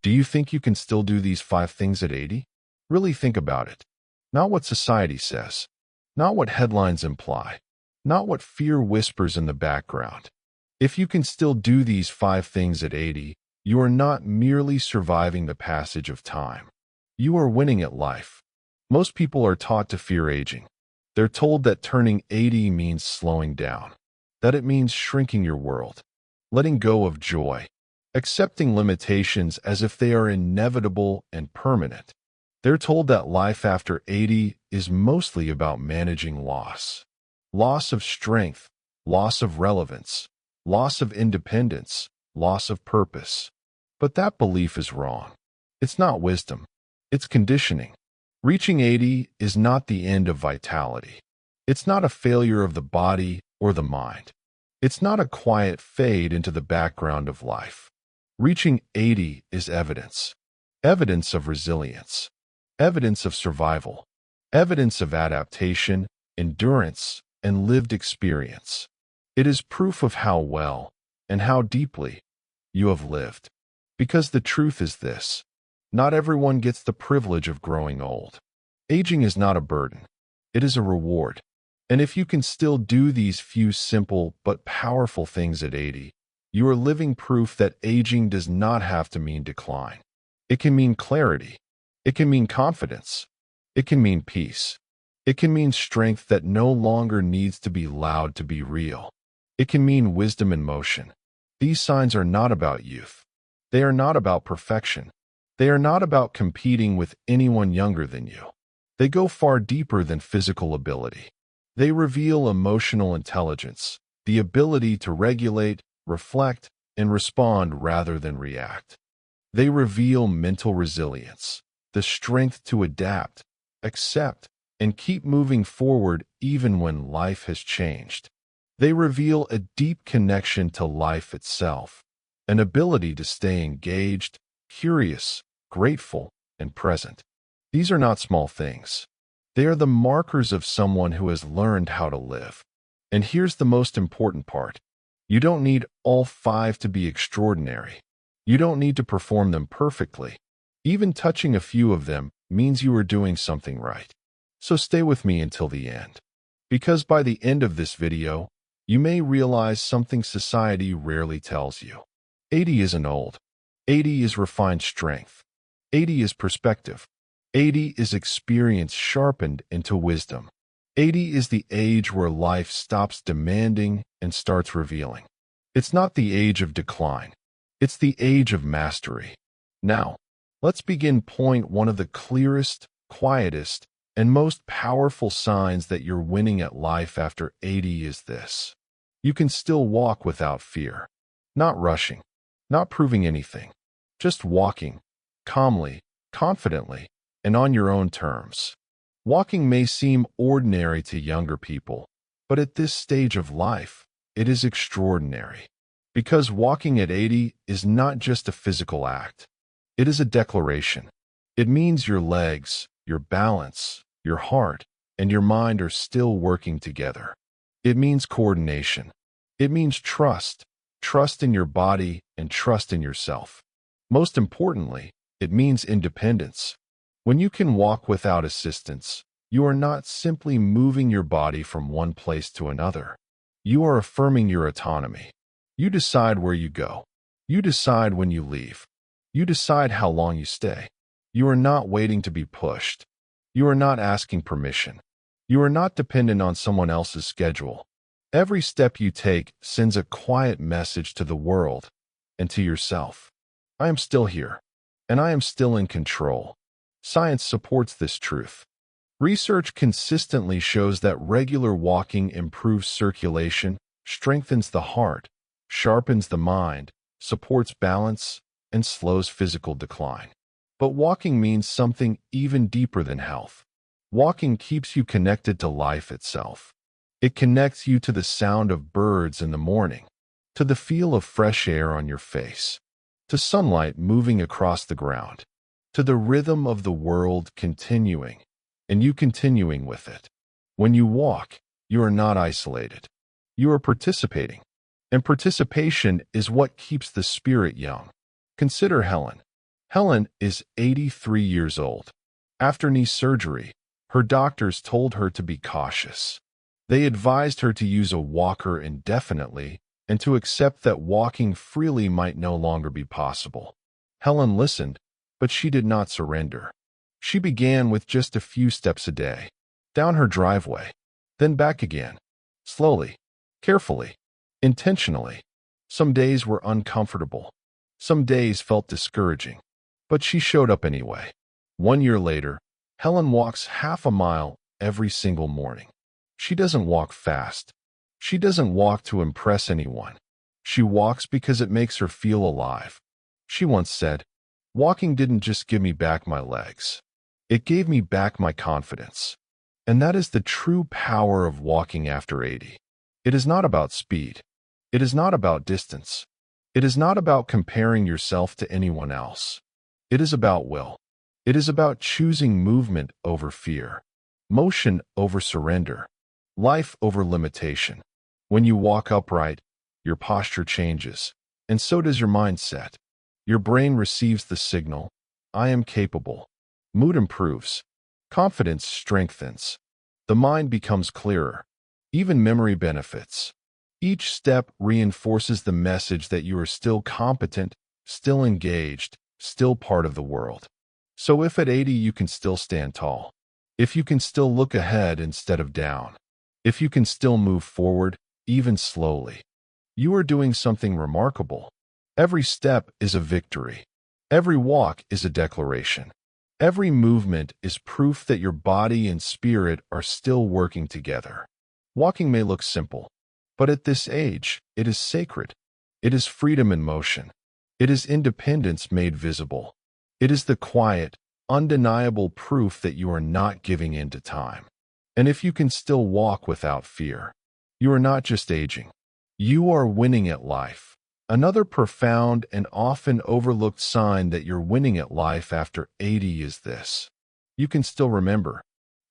Do you think you can still do these 5 things at 80? Really think about it. Not what society says, not what headlines imply, not what fear whispers in the background. If you can still do these 5 things at 80, you are not merely surviving the passage of time. You are winning at life. Most people are taught to fear aging. They're told that turning 80 means slowing down, that it means shrinking your world, letting go of joy, accepting limitations as if they are inevitable and permanent. They're told that life after 80 is mostly about managing loss. Loss of strength, loss of relevance, loss of independence, loss of purpose. But that belief is wrong. It's not wisdom. It's conditioning. Reaching 80 is not the end of vitality. It's not a failure of the body or the mind. It's not a quiet fade into the background of life. Reaching 80 is evidence. Evidence of resilience. Evidence of survival. Evidence of adaptation, endurance, and lived experience. It is proof of how well and how deeply you have lived. Because the truth is this: not everyone gets the privilege of growing old. Aging is not a burden. It is a reward. And if you can still do these few simple but powerful things at 80, you are living proof that aging does not have to mean decline. It can mean clarity. It can mean confidence. It can mean peace. It can mean strength that no longer needs to be loud to be real. It can mean wisdom in motion. These signs are not about youth. They are not about perfection. They are not about competing with anyone younger than you. They go far deeper than physical ability. They reveal emotional intelligence, the ability to regulate, reflect, and respond rather than react. They reveal mental resilience, the strength to adapt, accept, and keep moving forward even when life has changed. They reveal a deep connection to life itself, an ability to stay engaged, curious, grateful, and present. These are not small things. They are the markers of someone who has learned how to live. And here's the most important part. You don't need all 5 to be extraordinary. You don't need to perform them perfectly. Even touching a few of them means you are doing something right. So stay with me until the end. Because by the end of this video, you may realize something society rarely tells you. 80 isn't old. 80 is refined strength. 80 is perspective. 80 is experience sharpened into wisdom. 80 is the age where life stops demanding and starts revealing. It's not the age of decline. It's the age of mastery. Now, let's begin. Point one of the clearest, quietest, and most powerful signs that you're winning at life after 80 is this. You can still walk without fear. Not rushing. Not proving anything. Just walking, calmly, confidently, and on your own terms. Walking may seem ordinary to younger people, but at this stage of life, it is extraordinary. Because walking at 80 is not just a physical act. It is a declaration. It means your legs, your balance, your heart, and your mind are still working together. It means coordination. It means trust. Trust in your body and trust in yourself. Most importantly, it means independence. When you can walk without assistance, you are not simply moving your body from one place to another. You are affirming your autonomy. You decide where you go. You decide when you leave. You decide how long you stay. You are not waiting to be pushed. You are not asking permission. You are not dependent on someone else's schedule. Every step you take sends a quiet message to the world and to yourself. I am still here, and I am still in control. Science supports this truth. Research consistently shows that regular walking improves circulation, strengthens the heart, sharpens the mind, supports balance, and slows physical decline. But walking means something even deeper than health. Walking keeps you connected to life itself. It connects you to the sound of birds in the morning, to the feel of fresh air on your face, to sunlight moving across the ground, to the rhythm of the world continuing, and you continuing with it. When you walk, you are not isolated. You are participating, and participation is what keeps the spirit young. Consider Helen. Helen is 83 years old. After knee surgery, her doctors told her to be cautious. They advised her to use a walker indefinitely and to accept that walking freely might no longer be possible. Helen listened, but she did not surrender. She began with just a few steps a day, down her driveway, then back again, slowly, carefully, intentionally. Some days were uncomfortable. Some days felt discouraging, but she showed up anyway. 1 year later, Helen walks half a mile every single morning. She doesn't walk fast. She doesn't walk to impress anyone. She walks because it makes her feel alive. She once said, "Walking didn't just give me back my legs. It gave me back my confidence." And that is the true power of walking after 80. It is not about speed. It is not about distance. It is not about comparing yourself to anyone else. It is about will. It is about choosing movement over fear, motion over surrender, life over limitation. When you walk upright, your posture changes, and so does your mindset. Your brain receives the signal, "I am capable." Mood improves. Confidence strengthens. The mind becomes clearer. Even memory benefits. Each step reinforces the message that you are still competent, still engaged, still part of the world. So if at 80 you can still stand tall, if you can still look ahead instead of down, if you can still move forward, even slowly, you are doing something remarkable. Every step is a victory. Every walk is a declaration. Every movement is proof that your body and spirit are still working together. Walking may look simple, but at this age, it is sacred. It is freedom in motion. It is independence made visible. It is the quiet, undeniable proof that you are not giving in to time. And if you can still walk without fear, you are not just aging. You are winning at life. Another profound and often overlooked sign that you're winning at life after 80 is this: you can still remember,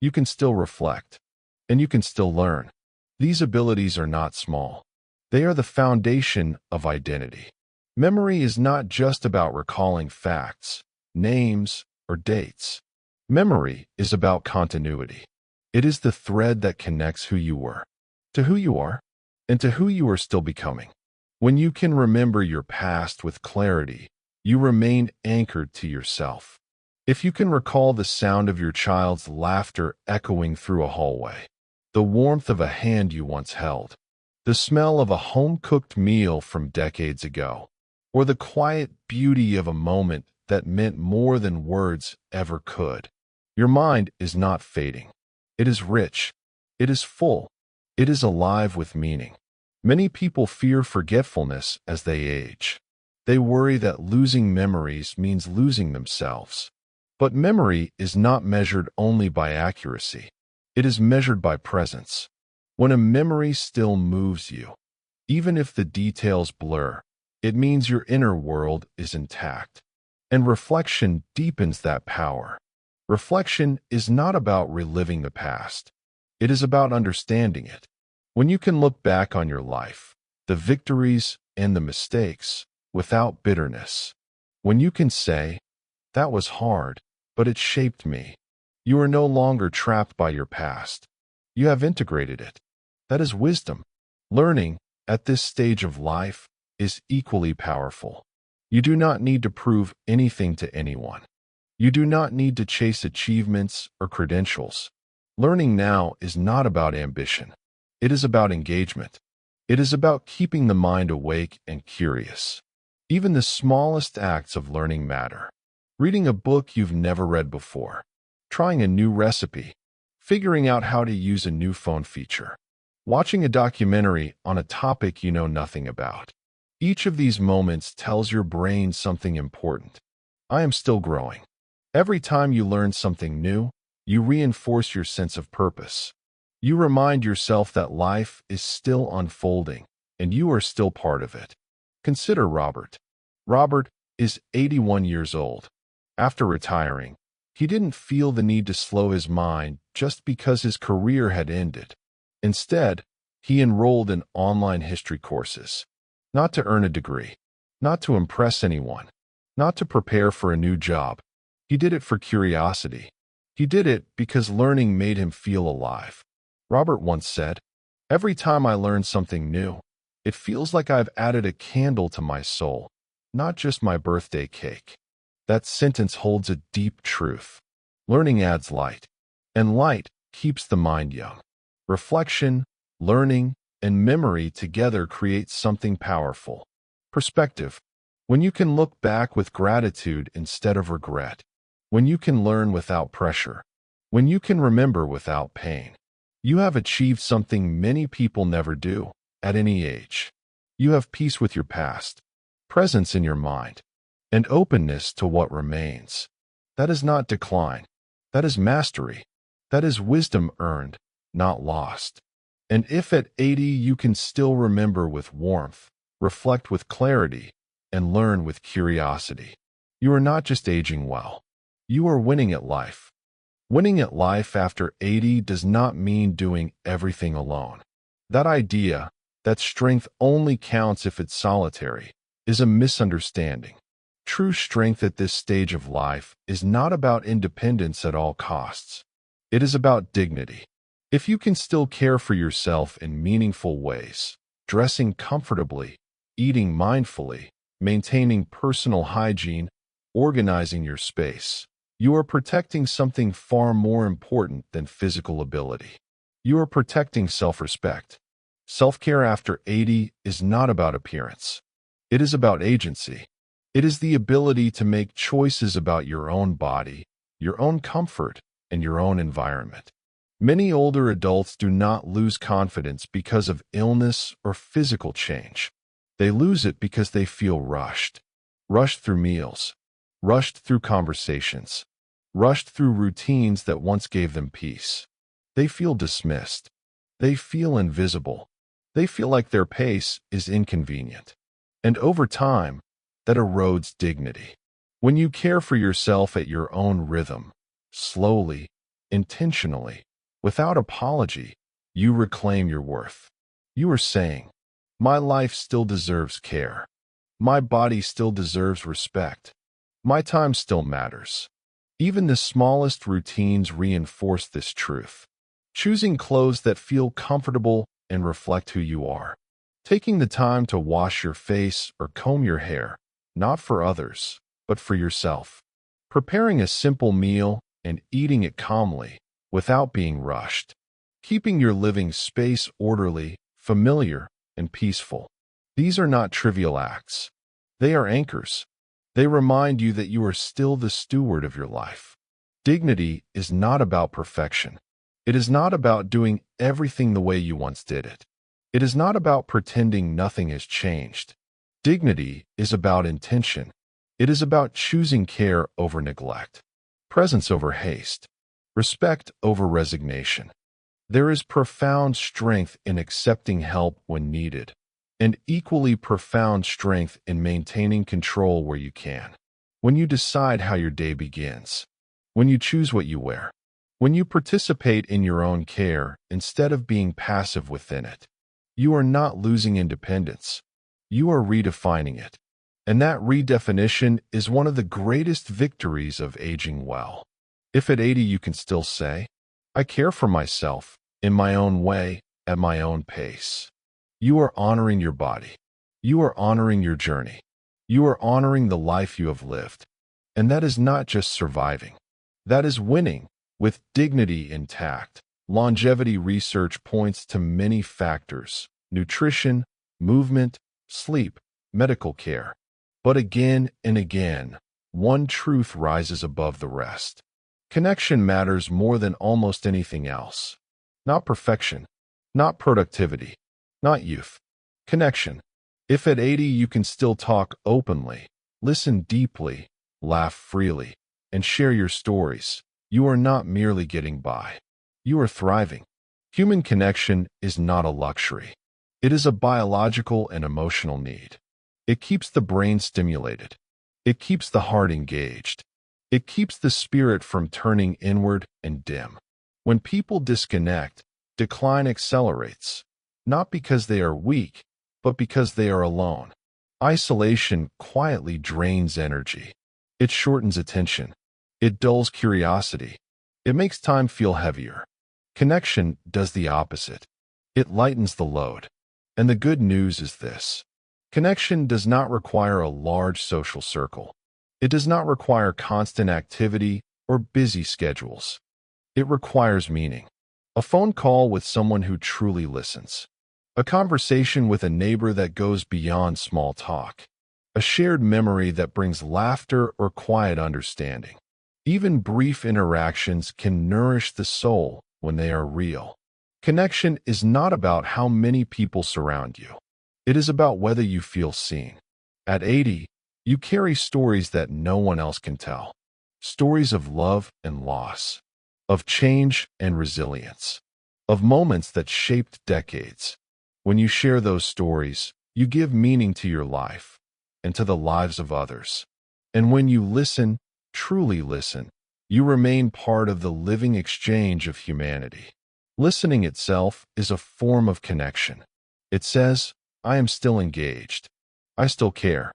you can still reflect, and you can still learn. These abilities are not small. They are the foundation of identity. Memory is not just about recalling facts, names, or dates. Memory is about continuity. It is the thread that connects who you were, to who you are, and to who you are still becoming. When you can remember your past with clarity, you remain anchored to yourself. If you can recall the sound of your child's laughter echoing through a hallway, the warmth of a hand you once held, the smell of a home-cooked meal from decades ago, or the quiet beauty of a moment that meant more than words ever could, your mind is not fading. It is rich. It is full. It is alive with meaning. Many people fear forgetfulness as they age. They worry that losing memories means losing themselves. But memory is not measured only by accuracy. It is measured by presence. When a memory still moves you, even if the details blur, it means your inner world is intact. And reflection deepens that power. Reflection is not about reliving the past. It is about understanding it. When you can look back on your life, the victories and the mistakes, without bitterness. When you can say, "That was hard, but it shaped me," you are no longer trapped by your past. You have integrated it. That is wisdom. Learning, at this stage of life, is equally powerful. You do not need to prove anything to anyone. You do not need to chase achievements or credentials. Learning now is not about ambition. It is about engagement. It is about keeping the mind awake and curious. Even the smallest acts of learning matter. Reading a book you've never read before, trying a new recipe, figuring out how to use a new phone feature, watching a documentary on a topic you know nothing about. Each of these moments tells your brain something important. I am still growing. Every time you learn something new, you reinforce your sense of purpose. You remind yourself that life is still unfolding, and you are still part of it. Consider Robert. Robert is 81 years old. After retiring, he didn't feel the need to slow his mind just because his career had ended. Instead, he enrolled in online history courses, not to earn a degree, not to impress anyone, not to prepare for a new job. He did it for curiosity. He did it because learning made him feel alive. Robert once said, "Every time I learn something new, it feels like I've added a candle to my soul, not just my birthday cake." That sentence holds a deep truth. Learning adds light, and light keeps the mind young. Reflection, learning, and memory together create something powerful. Perspective. When you can look back with gratitude instead of regret. When you can learn without pressure. When you can remember without pain. You have achieved something many people never do, at any age. You have peace with your past, presence in your mind, and openness to what remains. That is not decline. That is mastery. That is wisdom earned, not lost. And if at 80 you can still remember with warmth, reflect with clarity, and learn with curiosity, you are not just aging well. You are winning at life. Winning at life after 80 does not mean doing everything alone. That idea, that strength only counts if it's solitary, is a misunderstanding. True strength at this stage of life is not about independence at all costs. It is about dignity. If you can still care for yourself in meaningful ways, dressing comfortably, eating mindfully, maintaining personal hygiene, organizing your space, you are protecting something far more important than physical ability. You are protecting self-respect. Self-care after 80 is not about appearance. It is about agency. It is the ability to make choices about your own body, your own comfort, and your own environment. Many older adults do not lose confidence because of illness or physical change. They lose it because they feel rushed. Rushed through meals. Rushed through conversations. Rushed through routines that once gave them peace. They feel dismissed. They feel invisible. They feel like their pace is inconvenient. And over time, that erodes dignity. When you care for yourself at your own rhythm, slowly, intentionally, without apology, you reclaim your worth. You are saying, "My life still deserves care. My body still deserves respect. My time still matters." Even the smallest routines reinforce this truth. Choosing clothes that feel comfortable and reflect who you are. Taking the time to wash your face or comb your hair, not for others, but for yourself. Preparing a simple meal and eating it calmly, without being rushed. Keeping your living space orderly, familiar, and peaceful. These are not trivial acts. They are anchors. They remind you that you are still the steward of your life. Dignity is not about perfection. It is not about doing everything the way you once did it. It is not about pretending nothing has changed. Dignity is about intention. It is about choosing care over neglect, presence over haste, respect over resignation. There is profound strength in accepting help when needed, and equally profound strength in maintaining control where you can. When you decide how your day begins, when you choose what you wear, when you participate in your own care instead of being passive within it, you are not losing independence. You are redefining it. And that redefinition is one of the greatest victories of aging well. If at 80 you can still say, "I care for myself, in my own way, at my own pace," you are honoring your body. You are honoring your journey. You are honoring the life you have lived. And that is not just surviving. That is winning, with dignity intact. Longevity research points to many factors: nutrition, movement, sleep, medical care. But again and again, one truth rises above the rest. Connection matters more than almost anything else. Not perfection, not productivity, not youth. Connection. If at 80 you can still talk openly, listen deeply, laugh freely, and share your stories, you are not merely getting by. You are thriving. Human connection is not a luxury. It is a biological and emotional need. It keeps the brain stimulated. It keeps the heart engaged. It keeps the spirit from turning inward and dim. When people disconnect, decline accelerates, not because they are weak, but because they are alone. Isolation quietly drains energy. It shortens attention. It dulls curiosity. It makes time feel heavier. Connection does the opposite. It lightens the load. And the good news is this: connection does not require a large social circle. It does not require constant activity or busy schedules. It requires meaning. A phone call with someone who truly listens. A conversation with a neighbor that goes beyond small talk. A shared memory that brings laughter or quiet understanding. Even brief interactions can nourish the soul when they are real. Connection is not about how many people surround you. It is about whether you feel seen. At 80, you carry stories that no one else can tell. Stories of love and loss, of change and resilience, of moments that shaped decades. When you share those stories, you give meaning to your life and to the lives of others. And when you listen, truly listen, you remain part of the living exchange of humanity. Listening itself is a form of connection. It says, I am still engaged. I still care.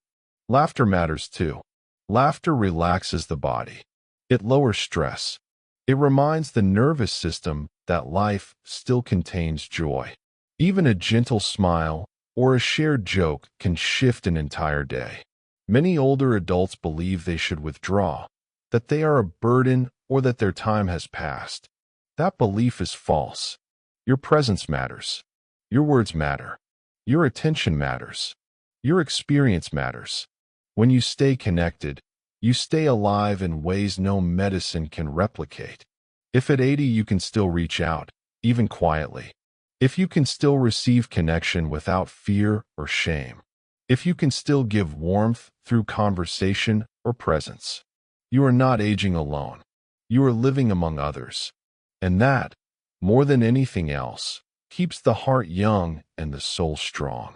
Laughter matters too. Laughter relaxes the body. It lowers stress. It reminds the nervous system that life still contains joy. Even a gentle smile or a shared joke can shift an entire day. Many older adults believe they should withdraw, that they are a burden or that their time has passed. That belief is false. Your presence matters. Your words matter. Your attention matters. Your experience matters. When you stay connected, you stay alive in ways no medicine can replicate. If at 80 you can still reach out, even quietly, if you can still receive connection without fear or shame, if you can still give warmth through conversation or presence, you are not aging alone. You are living among others. And that, more than anything else, keeps the heart young and the soul strong.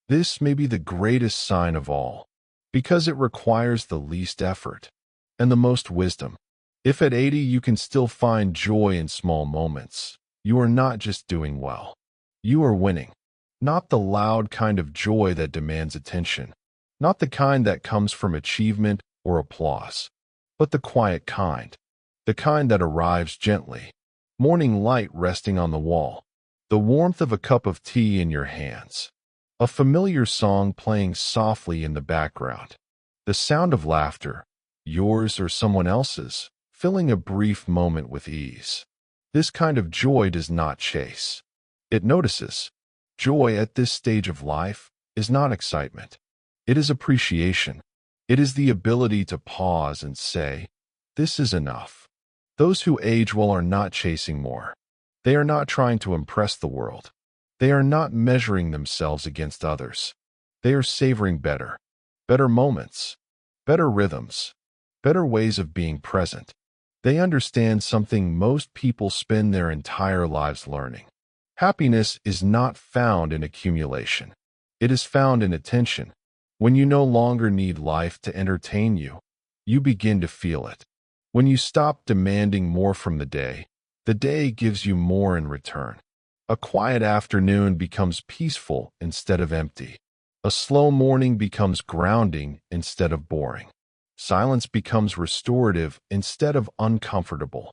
This may be the greatest sign of all, because it requires the least effort and the most wisdom. If at 80 you can still find joy in small moments, you are not just doing well. You are winning. Not the loud kind of joy that demands attention, not the kind that comes from achievement or applause, but the quiet kind, the kind that arrives gently, morning light resting on the wall, the warmth of a cup of tea in your hands, a familiar song playing softly in the background, the sound of laughter, yours or someone else's, filling a brief moment with ease. This kind of joy does not chase. It notices. Joy at this stage of life is not excitement. It is appreciation. It is the ability to pause and say, this is enough. Those who age well are not chasing more. They are not trying to impress the world. They are not measuring themselves against others. They are savoring better moments, better rhythms, better ways of being present. They understand something most people spend their entire lives learning. Happiness is not found in accumulation. It is found in attention. When you no longer need life to entertain you, you begin to feel it. When you stop demanding more from the day gives you more in return. A quiet afternoon becomes peaceful instead of empty. A slow morning becomes grounding instead of boring. Silence becomes restorative instead of uncomfortable.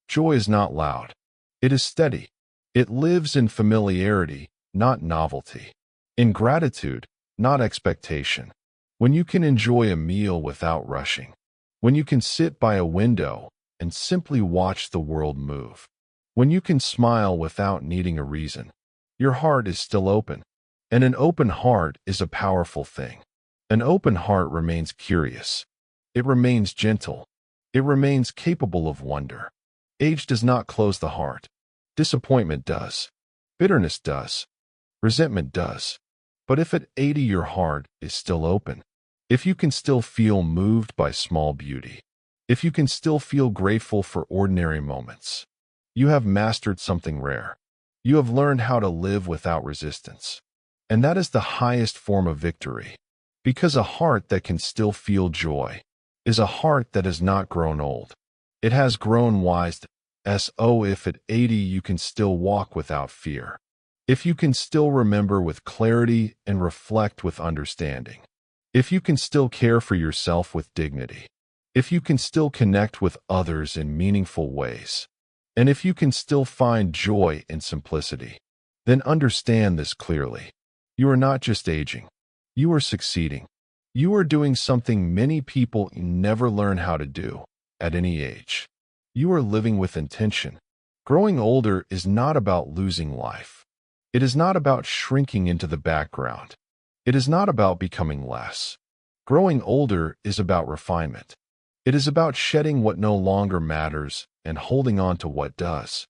Joy is not loud. It is steady. It lives in familiarity, not novelty. In gratitude, not expectation. When you can enjoy a meal without rushing. When you can sit by a window and simply watch the world move. When you can smile without needing a reason. Your heart is still open. And an open heart is a powerful thing. An open heart remains curious. It remains gentle. It remains capable of wonder. Age does not close the heart. Disappointment does. Bitterness does. Resentment does. But if at 80 your heart is still open, if you can still feel moved by small beauty, if you can still feel grateful for ordinary moments, you have mastered something rare. You have learned how to live without resistance. And that is the highest form of victory. Because a heart that can still feel joy is a heart that has not grown old. It has grown wise. If at 80 you can still walk without fear. If you can still remember with clarity and reflect with understanding. if you can still care for yourself with dignity, if you can still connect with others in meaningful ways, and if you can still find joy in simplicity, then understand this clearly. You are not just aging. You are succeeding. You are doing something many people never learn how to do at any age. You are living with intention. Growing older is not about losing life. It is not about shrinking into the background. It is not about becoming less. Growing older is about refinement. It is about shedding what no longer matters and holding on to what does.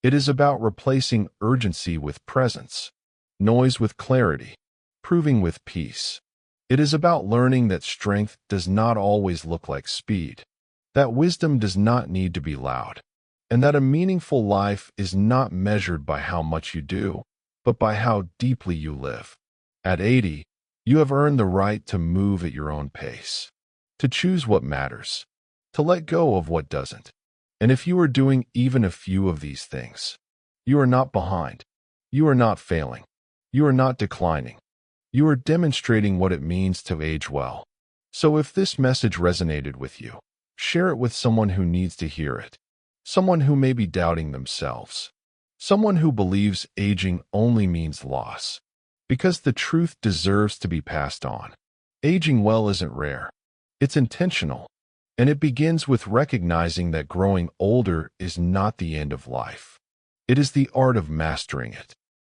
It is about replacing urgency with presence, noise with clarity, proving with peace. It is about learning that strength does not always look like speed, that wisdom does not need to be loud, and that a meaningful life is not measured by how much you do, but by how deeply you live. At 80, you have earned the right to move at your own pace, to choose what matters, to let go of what doesn't. And if you are doing even a few of these things, you are not behind. You are not failing. You are not declining. You are demonstrating what it means to age well. So if this message resonated with you, share it with someone who needs to hear it, someone who may be doubting themselves, someone who believes aging only means loss, because the truth deserves to be passed on. Aging well isn't rare. It's intentional, and it begins with recognizing that growing older is not the end of life. It is the art of mastering it.